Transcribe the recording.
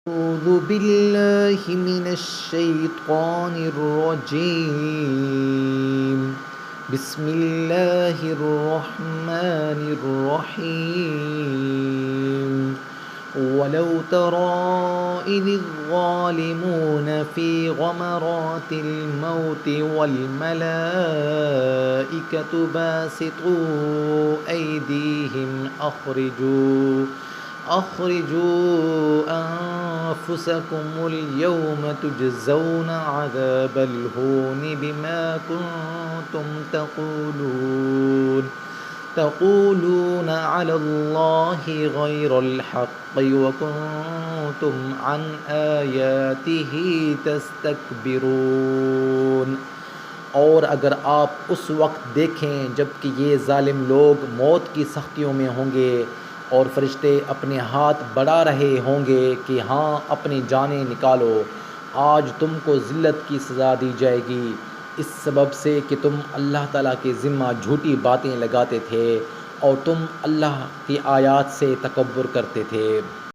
أعوذ بالله من الشيطان الرجيم. بسم الله الرحمن الرحيم. ولو ترى إذ الظالمون في غمرات الموت والملائكة باسطوا أيديهم أخرجوا أنفسكم اليوم تجزون عذاب الهون بما كنتم تقولون على الله غير الحق وكنتم عن آياته تستكبرون। और अगर आप उस वक्त देखें जबकि ये ज़ालिम लोग मौत की सख्तियों में होंगे और फरिश्ते अपने हाथ बढ़ा रहे होंगे कि हाँ अपनी जानें निकालो, आज तुमको ज़िल्लत की सज़ा दी जाएगी इस सबब से कि तुम अल्लाह ताला के ज़िम्मा झूठी बातें लगाते थे और तुम अल्लाह की आयत से तकब्बुर करते थे।